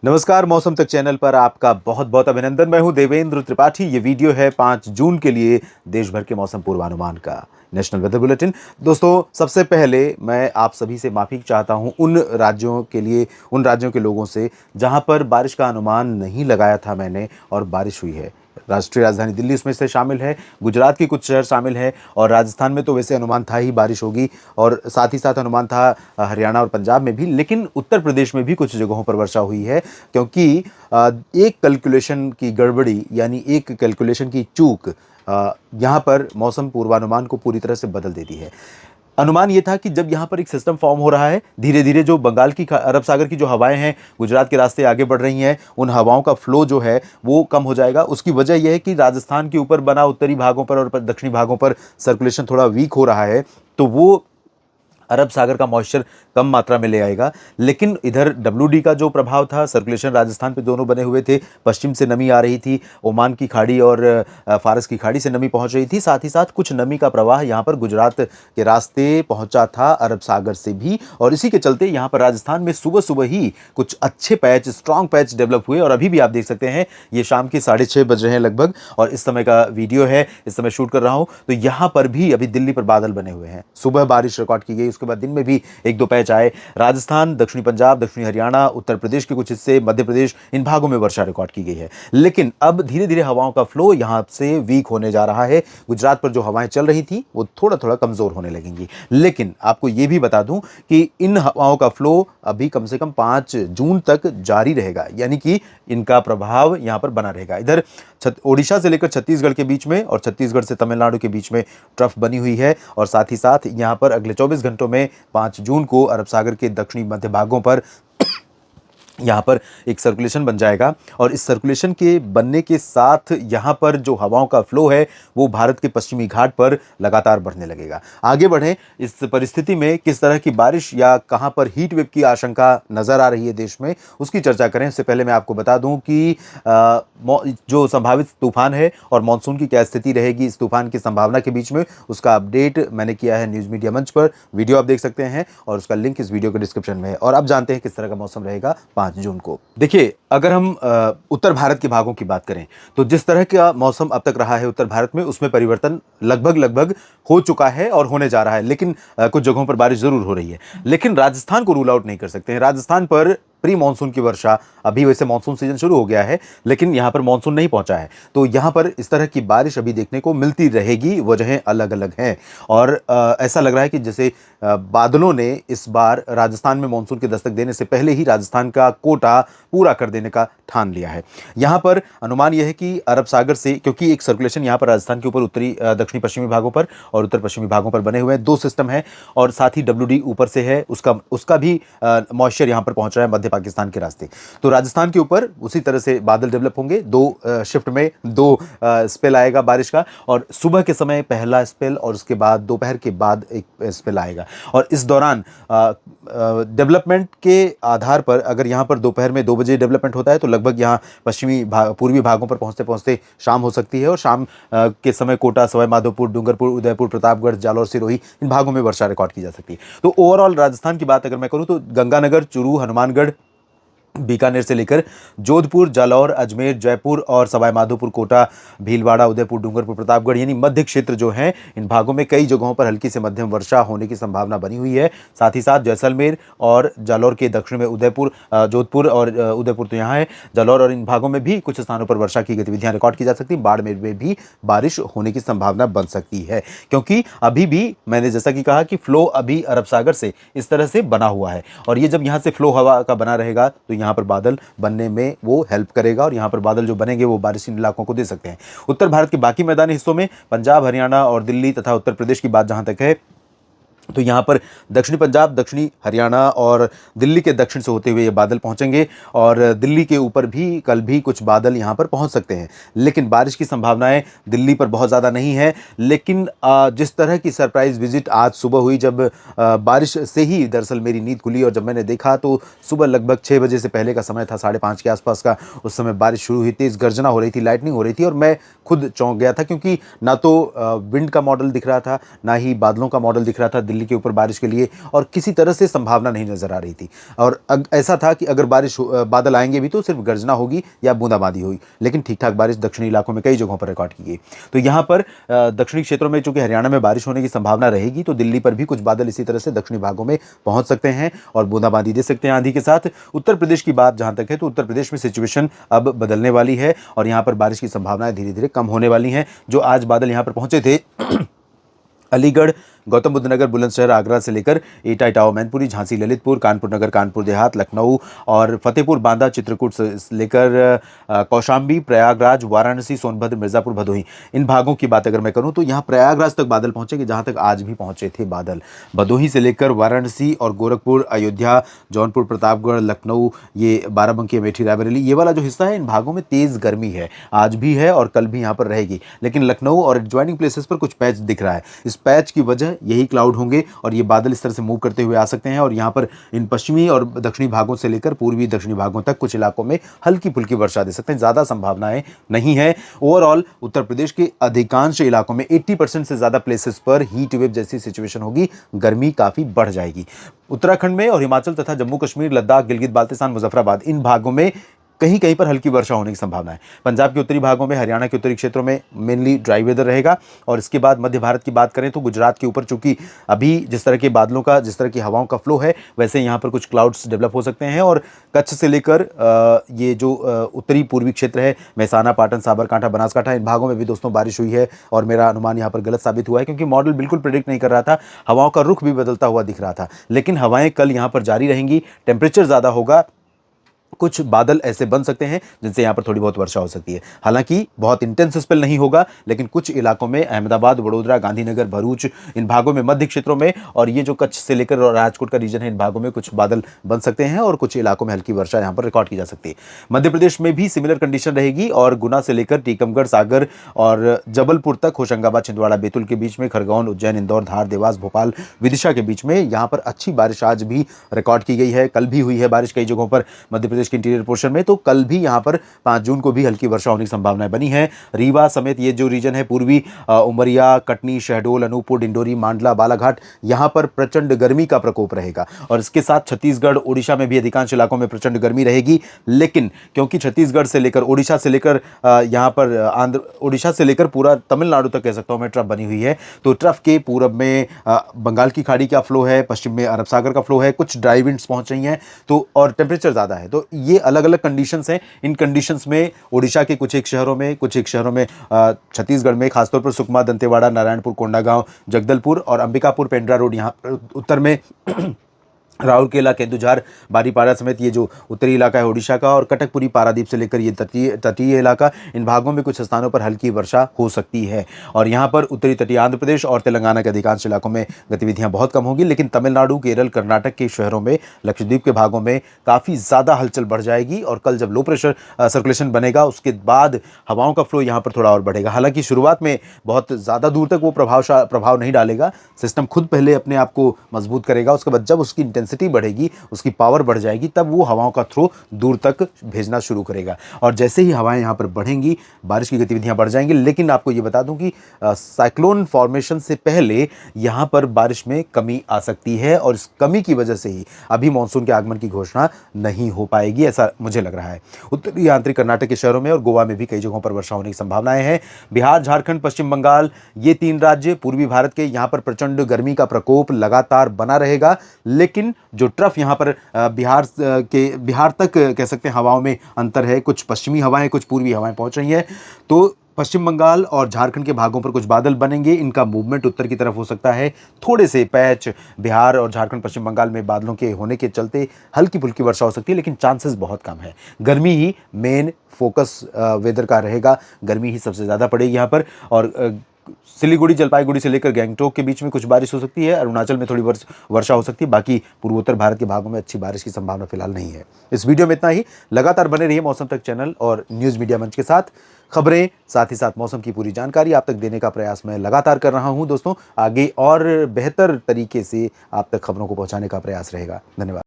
नमस्कार, मौसम तक चैनल पर आपका बहुत बहुत अभिनंदन। मैं हूं देवेंद्र त्रिपाठी। ये वीडियो है 5 जून के लिए देश भर के मौसम पूर्वानुमान का नेशनल वेदर बुलेटिन। दोस्तों, सबसे पहले मैं आप सभी से माफ़ी चाहता हूं उन राज्यों के लिए, उन राज्यों के लोगों से जहां पर बारिश का अनुमान नहीं लगाया था मैंने और बारिश हुई है। राष्ट्रीय राजधानी दिल्ली उसमें से शामिल है, गुजरात के कुछ शहर शामिल है और राजस्थान में तो वैसे अनुमान था ही बारिश होगी और साथ ही साथ अनुमान था हरियाणा और पंजाब में भी, लेकिन उत्तर प्रदेश में भी कुछ जगहों पर वर्षा हुई है क्योंकि एक कैलकुलेशन की गड़बड़ी यानी एक कैलकुलेशन की चूक यहाँ पर मौसम पूर्वानुमान को पूरी तरह से बदल देती है। अनुमान ये था कि जब यहाँ पर एक सिस्टम फॉर्म हो रहा है, धीरे धीरे जो बंगाल की अरब सागर की जो हवाएं हैं गुजरात के रास्ते आगे बढ़ रही हैं, उन हवाओं का फ्लो जो है वो कम हो जाएगा। उसकी वजह यह है कि राजस्थान के ऊपर बना उत्तरी भागों पर और दक्षिणी भागों पर सर्कुलेशन थोड़ा वीक हो रहा है, तो वो अरब सागर का मॉइस्चर कम मात्रा में ले आएगा। लेकिन इधर डब्ल्यूडी का जो प्रभाव था, सर्कुलेशन राजस्थान पे दोनों बने हुए थे, पश्चिम से नमी आ रही थी, ओमान की खाड़ी और फारस की खाड़ी से नमी पहुंच रही थी, साथ ही साथ कुछ नमी का प्रवाह यहाँ पर गुजरात के रास्ते पहुंचा था अरब सागर से भी, और इसी के चलते यहाँ पर राजस्थान में सुबह सुबह ही कुछ अच्छे पैच, स्ट्रॉन्ग पैच डेवलप हुए। और अभी भी आप देख सकते हैं ये शाम के 6:30 बज रहे हैं लगभग और इस समय का वीडियो है, इस समय शूट कर रहा हूँ, तो यहाँ पर भी अभी दिल्ली पर बादल बने हुए हैं। सुबह बारिश रिकॉर्ड की गई, उसके बाद दिन में भी एक दो पैच आए। राजस्थान, दक्षिणी पंजाब, दक्षिणी हरियाणा, उत्तर प्रदेश के कुछ हिस्से, मध्य प्रदेश, इन भागों में वर्षा रिकॉर्ड की गई है। लेकिन अब धीरे धीरे हवाओं का फ्लो यहां से वीक होने जा रहा है। गुजरात पर जो हवाएं चल रही थी वो थोड़ा थोड़ा कमजोर होने लगेंगी। लेकिन आपको यह भी बता दूं कि इन हवाओं का फ्लो अभी कम से कम 5 जून तक जारी रहेगा, यानी कि इनका प्रभाव यहां पर बना रहेगा। इधर ओडिशा से लेकर छत्तीसगढ़ के बीच में और छत्तीसगढ़ से तमिलनाडु के बीच में ट्रफ बनी हुई है और साथ ही साथ यहां पर अगले 24 घंटों में 5 जून को अरब सागर के दक्षिणी मध्य भागों पर यहाँ पर एक सर्कुलेशन बन जाएगा और इस सर्कुलेशन के बनने के साथ यहाँ पर जो हवाओं का फ्लो है वो भारत के पश्चिमी घाट पर लगातार बढ़ने लगेगा। आगे बढ़ें, इस परिस्थिति में किस तरह की बारिश या कहाँ पर हीट वेव की आशंका नजर आ रही है देश में, उसकी चर्चा करें। इससे पहले मैं आपको बता दूं कि जो संभावित तूफान है और मानसून की क्या स्थिति रहेगी इस तूफान की संभावना के बीच में, उसका अपडेट मैंने किया है न्यूज मीडिया मंच पर। वीडियो आप देख सकते हैं और उसका लिंक इस वीडियो के डिस्क्रिप्शन में है। और अब जानते हैं किस तरह का मौसम रहेगा 5 जून को। देखिए, अगर हम उत्तर भारत के भागों की बात करें तो जिस तरह का मौसम अब तक रहा है उत्तर भारत में, उसमें परिवर्तन लगभग हो चुका है और होने जा रहा है। लेकिन कुछ जगहों पर बारिश जरूर हो रही है, लेकिन राजस्थान को रूल आउट नहीं कर सकते हैं। राजस्थान पर प्री मानसून की वर्षा, अभी वैसे मानसून सीजन शुरू हो गया है लेकिन यहां पर मानसून नहीं पहुंचा है, तो यहां पर इस तरह की बारिश अभी देखने को मिलती रहेगी। वजहें अलग अलग हैं और ऐसा लग रहा है कि जैसे बादलों ने इस बार राजस्थान में मानसून की दस्तक देने से पहले ही राजस्थान का कोटा पूरा कर देने का ठान लिया है। यहां पर अनुमान यह है कि अरब सागर से, क्योंकि एक सर्कुलेशन यहां पर राजस्थान के ऊपर उत्तरी दक्षिणी पश्चिमी भागों पर और उत्तर पश्चिमी भागों पर बने हुए हैं, दो सिस्टम है और साथ ही डब्ल्यूडी ऊपर से है, उसका भी मॉइस्चर यहां पर पहुंच रहा है मध्य पाकिस्तान के रास्ते। तो राजस्थान के ऊपर उसी तरह से बादल डेवलप होंगे, दो शिफ्ट में दो स्पेल आएगा बारिश का, और सुबह के समय पहला स्पेल और उसके बाद दोपहर के बाद एक स्पेल आएगा। और इस दौरान डेवलपमेंट के आधार पर अगर यहाँ पर दोपहर में 2 बजे डेवलपमेंट होता है तो लगभग यहाँ पूर्वी भागों पर पहुँचते पहुँचते शाम हो सकती है और शाम के समय कोटा, सवाई माधोपुर, डूंगरपुर, उदयपुर, प्रतापगढ़, जालौर, सिरोही, इन भागों में वर्षा रिकॉर्ड की जा सकती है। तो ओवरऑल राजस्थान की बात अगर मैं करूँ तो गंगानगर, चूरू, हनुमानगढ़, बीकानेर से लेकर जोधपुर, जालौर, अजमेर, जयपुर और सवाई माधोपुर, कोटा, भीलवाड़ा, उदयपुर, डूंगरपुर, प्रतापगढ़, यानी मध्य क्षेत्र जो हैं, इन भागों में कई जगहों पर हल्की से मध्यम वर्षा होने की संभावना बनी हुई है। साथ ही साथ जैसलमेर और जालौर के दक्षिण में उदयपुर, जोधपुर और उदयपुर तो यहाँ है, जालौर और इन भागों में भी कुछ स्थानों पर वर्षा की गतिविधियां रिकॉर्ड की जा सकती। बाड़मेर में भी बारिश होने की संभावना बन सकती है, क्योंकि अभी भी मैंने जैसा कि कहा कि फ्लो अभी अरब सागर से इस तरह से बना हुआ है और ये जब यहाँ से फ्लो हवा का बना रहेगा तो यहाँ पर बादल बनने में वो हेल्प करेगा और यहाँ पर बादल जो बनेंगे वो बारिश इन इलाकों को दे सकते हैं। उत्तर भारत के बाकी मैदानी हिस्सों में पंजाब, हरियाणा और दिल्ली तथा उत्तर प्रदेश की बात जहां तक है तो यहाँ पर दक्षिणी पंजाब, दक्षिणी हरियाणा और दिल्ली के दक्षिण से होते हुए ये बादल पहुँचेंगे और दिल्ली के ऊपर भी कल भी कुछ बादल यहाँ पर पहुँच सकते हैं। लेकिन बारिश की संभावनाएं दिल्ली पर बहुत ज़्यादा नहीं है। लेकिन जिस तरह की सरप्राइज़ विजिट आज सुबह हुई, जब बारिश से ही दरअसल मेरी नींद खुली और जब मैंने देखा तो सुबह लगभग 6 बजे से पहले का समय था, 5:30 के आसपास का, उस समय बारिश शुरू हुई, तेज़ गर्जना हो रही थी, लाइटनिंग हो रही थी और मैं खुद चौंक गया था क्योंकि ना तो विंड का मॉडल दिख रहा था, ना ही बादलों का मॉडल दिख रहा था दिल्ली के ऊपर बारिश के लिए, और किसी तरह से संभावना नहीं नजर आ रही थी। और ऐसा था कि अगर बादल आएंगे भी तो सिर्फ गर्जना होगी या बूंदाबांदी होगी, लेकिन ठीक ठाक बारिश दक्षिणी इलाकों में कई जगहों पर रिकॉर्ड की गई। तो यहाँ पर दक्षिणी क्षेत्रों में चूंकि हरियाणा में बारिश होने की संभावना रहेगी, तो दिल्ली पर भी कुछ बादल इसी तरह से दक्षिणी भागों में पहुंच सकते हैं और बूंदाबांदी दे सकते हैं आंधी के साथ। उत्तर प्रदेश की बात जहां तक है, तो उत्तर प्रदेश में सिचुएशन अब बदलने वाली है और यहां पर बारिश की संभावनाएं धीरे धीरे कम होने वाली हैं। जो आज बादल यहां पर पहुंचे थे अलीगढ़, गौतम बुद्ध नगर, बुलंदशहर, आगरा से लेकर एटा, इटावा, मैनपुरी, झांसी, ललितपुर, कानपुर नगर, कानपुर देहात, लखनऊ और फतेहपुर, बांदा, चित्रकूट से लेकर कौशाम्बी, प्रयागराज, वाराणसी, सोनभद्र, मिर्जापुर, भदोही, इन भागों की बात अगर मैं करूं तो यहां प्रयागराज तक बादल पहुंचेंगे, जहां तक आज भी पहुंचे थे बादल। भदोही से लेकर वाराणसी और गोरखपुर, अयोध्या, जौनपुर, प्रतापगढ़, लखनऊ, ये बाराबंकी, अमेठी, रायबरेली, ये वाला जो हिस्सा है, इन भागों में तेज गर्मी है, आज भी है और कल भी यहाँ पर रहेगी। लेकिन लखनऊ और एडजॉइनिंग प्लेसेस पर कुछ पैच दिख रहा है। इस पैच की वजह यही क्लाउड होंगे और ये बादल इस तरह से मूव करते हुए आ सकते हैं और यहाँ पर इन पश्चिमी और दक्षिणी भागों से लेकर पूर्वी दक्षिणी भागों तक कुछ इलाकों में हल्की फुल्की वर्षा दे सकते हैं, ज़्यादा संभावनाएं नहीं है। ओवरऑल उत्तर प्रदेश के अधिकांश इलाकों में 80% से ज़्यादा प्लेसेस पर हीट वेव जैसी सिचुएशन होगी, गर्मी काफ़ी बढ़ जाएगी। उत्तराखंड में और हिमाचल तथा जम्मू कश्मीर, लद्दाख, गिलगित बाल्टिस्तान, मुजफ्फराबाद, इन भागों में कहीं कहीं पर हल्की वर्षा होने की संभावना है। पंजाब के उत्तरी भागों में, हरियाणा के उत्तरी क्षेत्रों में मेनली ड्राई वेदर रहेगा। और इसके बाद मध्य भारत की बात करें तो गुजरात के ऊपर चूंकि अभी जिस तरह के बादलों का, जिस तरह की हवाओं का फ्लो है, वैसे यहाँ पर कुछ क्लाउड्स डेवलप हो सकते हैं। और कच्छ से लेकर ये जो उत्तरी पूर्वी क्षेत्र है, मेहसाना, पाटन, साबरकांठा, बनासकांठा, इन भागों में भी दोस्तों बारिश हुई है। और मेरा अनुमान यहाँ पर गलत साबित हुआ है, क्योंकि मॉडल बिल्कुल प्रेडिक्ट नहीं कर रहा था, हवाओं का रुख भी बदलता हुआ दिख रहा था। लेकिन हवाएं कल यहाँ पर जारी रहेंगी, टेम्परेचर ज़्यादा होगा, कुछ बादल ऐसे बन सकते हैं जिनसे यहाँ पर थोड़ी बहुत वर्षा हो सकती है। हालांकि बहुत इंटेंस स्पेल नहीं होगा, लेकिन कुछ इलाकों में, अहमदाबाद, वडोदरा, गांधीनगर, भरूच, इन भागों में, मध्य क्षेत्रों में, और ये जो कच्छ से लेकर राजकोट का रीजन है, इन भागों में कुछ बादल बन सकते हैं और कुछ इलाकों में हल्की वर्षा यहाँ पर रिकॉर्ड की जा सकती है। मध्य प्रदेश में भी सिमिलर कंडीशन रहेगी और गुना से लेकर टीकमगढ़, सागर और जबलपुर तक, होशंगाबाद, छिंदवाड़ा, बैतूल के बीच में, खरगोन, उज्जैन, इंदौर, धार, देवास, भोपाल, विदिशा के बीच में यहाँ पर अच्छी बारिश आज भी रिकॉर्ड की गई है। कल भी हुई है बारिश कई जगहों पर मध्य प्रदेश के इंटीरियर पोर्शन में, तो कल भी यहाँ पर 5 जून को भी हल्की वर्षा होने की संभावनाएं बनी है। रीवा समेत ये जो रीजन है, पूर्वी उमरिया, कटनी, शहडोल, अनूपपुर, डिंडोरी, मांडला, बालाघाट, यहाँ पर प्रचंड गर्मी का प्रकोप रहेगा। और इसके साथ छत्तीसगढ़, ओडिशा में भी अधिकांश इलाकों में प्रचंड गर्मी रहेगी। लेकिन क्योंकि छत्तीसगढ़ से लेकर ओडिशा से लेकर यहाँ पर ओडिशा से लेकर पूरा तमिलनाडु तक कह सकता हूँ मैं ट्रफ बनी हुई है, तो ट्रफ के पूरब में बंगाल की खाड़ी का फ्लो है, पश्चिम में अरब सागर का फ्लो है, कुछ ड्राई विंड्स पहुंच रही हैं, तो और टेम्परेचर ज़्यादा है। तो ये अलग अलग कंडीशंस हैं। इन कंडीशंस में ओडिशा के कुछ एक शहरों में, छत्तीसगढ़ में खासतौर पर सुकमा, दंतेवाड़ा, नारायणपुर, कोंडागांव, जगदलपुर और अंबिकापुर, पेंड्रा रोड, यहाँ उत्तर में राउरकेला, केंदुझार, बारीपाड़ा समेत ये जो उत्तरी इलाका है ओडिशा का, और कटकपुरी, पारादीप से लेकर ये तटीय इलाका, इन भागों में कुछ स्थानों पर हल्की वर्षा हो सकती है। और यहाँ पर उत्तरी तटीय आंध्र प्रदेश और तेलंगाना के अधिकांश इलाकों में गतिविधियाँ बहुत कम होगी। लेकिन तमिलनाडु, केरल, कर्नाटक के शहरों में, लक्षद्वीप के भागों में काफ़ी ज़्यादा हलचल बढ़ जाएगी। और कल जब लो प्रेशर सर्कुलेशन बनेगा, उसके बाद हवाओं का फ्लो यहाँ पर थोड़ा और बढ़ेगा। हालांकि शुरुआत में बहुत ज़्यादा दूर तक वो प्रभाव नहीं डालेगा, सिस्टम खुद पहले अपने आप को मजबूत करेगा। उसके बाद जब उसकी इंटेंसिटी बढ़ेगी, उसकी पावर बढ़ जाएगी, तब वो हवाओं का थ्रो दूर तक भेजना शुरू करेगा। और जैसे ही हवाएं यहाँ पर बढ़ेंगी, बारिश की गतिविधियां बढ़ जाएंगी। लेकिन आपको ये बता दूं कि साइक्लोन फॉर्मेशन से पहले यहाँ पर बारिश में कमी आ सकती है और इस कमी की वजह से ही अभी मानसून के आगमन की घोषणा नहीं हो पाएगी, ऐसा मुझे लग रहा है। उत्तरी आंतरिक कर्नाटक के शहरों में और गोवा में भी कई जगहों पर वर्षा होने की संभावनाएं हैं। बिहार, झारखंड, पश्चिम बंगाल, ये 3 राज्य पूर्वी भारत के, यहाँ पर प्रचंड गर्मी का प्रकोप लगातार बना रहेगा। लेकिन जो ट्रफ यहाँ पर बिहार तक कह सकते हैं हवाओं में अंतर है, कुछ पश्चिमी हवाएं, कुछ पूर्वी हवाएं पहुंच रही हैं। तो पश्चिम बंगाल और झारखंड के भागों पर कुछ बादल बनेंगे, इनका मूवमेंट उत्तर की तरफ हो सकता है। थोड़े से पैच बिहार और झारखंड, पश्चिम बंगाल में बादलों के होने के चलते हल्की फुल्की वर्षा हो सकती है, लेकिन चांसेस बहुत कम है। गर्मी ही मेन फोकस वेदर का रहेगा, गर्मी ही सबसे ज़्यादा पड़ेगी यहाँ पर। और सिलीगुड़ी, जलपाईगुड़ी से लेकर गैंगटोक के बीच में कुछ बारिश हो सकती है, अरुणाचल में थोड़ी वर्षा हो सकती है। बाकी पूर्वोत्तर भारत के भागों में अच्छी बारिश की संभावना फिलहाल नहीं है। इस वीडियो में इतना ही। लगातार बने रहिए मौसम तक चैनल और न्यूज़ मीडिया मंच के साथ। खबरें, साथ ही साथ मौसम की पूरी जानकारी आप तक देने का प्रयास मैं लगातार कर रहा हूं दोस्तों। आगे और बेहतर तरीके से आप तक खबरों को पहुंचाने का प्रयास रहेगा। धन्यवाद।